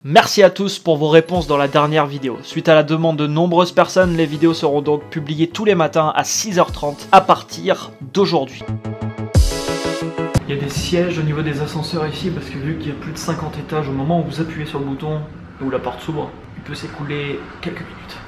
Merci à tous pour vos réponses dans la dernière vidéo. Suite à la demande de nombreuses personnes, les vidéos seront donc publiées tous les matins à 6h30 à partir d'aujourd'hui. Il y a des sièges au niveau des ascenseurs ici parce que vu qu'il y a plus de 50 étages, au moment où vous appuyez sur le bouton où la porte s'ouvre, il peut s'écouler quelques minutes.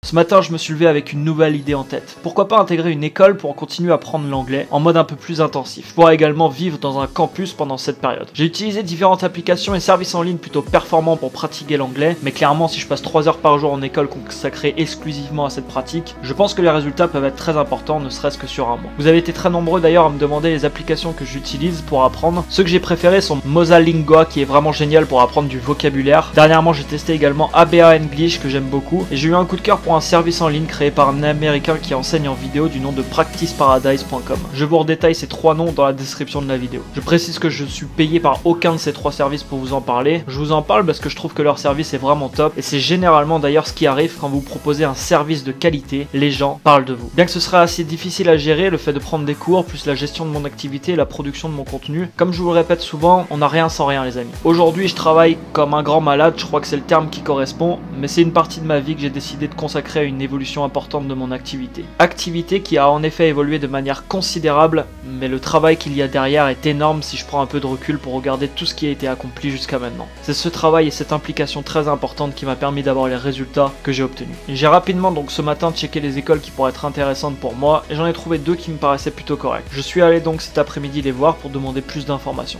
Ce matin, je me suis levé avec une nouvelle idée en tête. Pourquoi pas intégrer une école pour continuer à apprendre l'anglais en mode un peu plus intensif. Je pourrais également vivre dans un campus pendant cette période. J'ai utilisé différentes applications et services en ligne plutôt performants pour pratiquer l'anglais, mais clairement si je passe 3 heures par jour en école consacrée exclusivement à cette pratique, je pense que les résultats peuvent être très importants, ne serait-ce que sur un mois. Vous avez été très nombreux d'ailleurs à me demander les applications que j'utilise pour apprendre. Ceux que j'ai préférés sont Mosalingua qui est vraiment génial pour apprendre du vocabulaire. Dernièrement, j'ai testé également ABA English que j'aime beaucoup et j'ai eu un coup de cœur pour un service en ligne créé par un américain qui enseigne en vidéo du nom de practiceparadise.com. Je vous redétaille ces 3 noms dans la description de la vidéo. Je précise que je ne suis payé par aucun de ces 3 services pour vous en parler. Je vous en parle parce que je trouve que leur service est vraiment top et c'est généralement d'ailleurs ce qui arrive quand vous proposez un service de qualité, les gens parlent de vous. Bien que ce sera assez difficile à gérer, le fait de prendre des cours, plus la gestion de mon activité et la production de mon contenu, comme je vous le répète souvent, on n'a rien sans rien les amis. Aujourd'hui je travaille comme un grand malade, je crois que c'est le terme qui correspond, mais c'est une partie de ma vie que j'ai décidé de consacrer à une évolution importante de mon activité. Activité qui a en effet évolué de manière considérable, mais le travail qu'il y a derrière est énorme si je prends un peu de recul pour regarder tout ce qui a été accompli jusqu'à maintenant. C'est ce travail et cette implication très importante qui m'a permis d'avoir les résultats que j'ai obtenus. J'ai rapidement donc ce matin checké les écoles qui pourraient être intéressantes pour moi et j'en ai trouvé 2 qui me paraissaient plutôt correctes. Je suis allé donc cet après-midi les voir pour demander plus d'informations.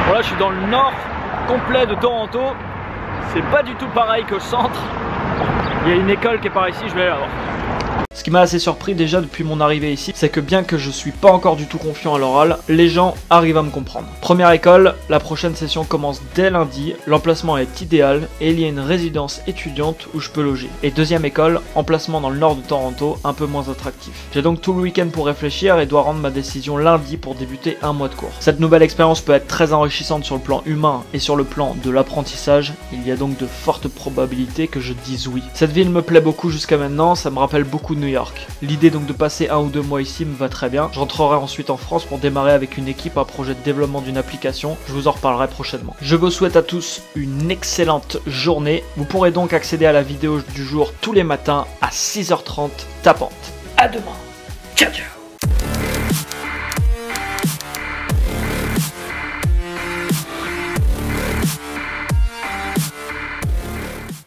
Voilà, je suis dans le nord complet de Toronto. C'est pas du tout pareil qu'au centre. Il y a une école qui est par ici, je vais aller la voir. Ce qui m'a assez surpris déjà depuis mon arrivée ici, c'est que bien que je suis pas encore du tout confiant à l'oral, les gens arrivent à me comprendre. Première école, la prochaine session commence dès lundi, l'emplacement est idéal et il y a une résidence étudiante où je peux loger. Et deuxième école, emplacement dans le nord de Toronto, un peu moins attractif. J'ai donc tout le week-end pour réfléchir et dois rendre ma décision lundi pour débuter un mois de cours. Cette nouvelle expérience peut être très enrichissante sur le plan humain et sur le plan de l'apprentissage, il y a donc de fortes probabilités que je dise oui. Cette ville me plaît beaucoup jusqu'à maintenant, ça me rappelle beaucoup de New York. L'idée donc de passer 1 ou 2 mois ici me va très bien. Je rentrerai ensuite en France pour démarrer avec une équipe un projet de développement d'une application. Je vous en reparlerai prochainement. Je vous souhaite à tous une excellente journée. Vous pourrez donc accéder à la vidéo du jour tous les matins à 6h30 tapante. À demain. Ciao ciao.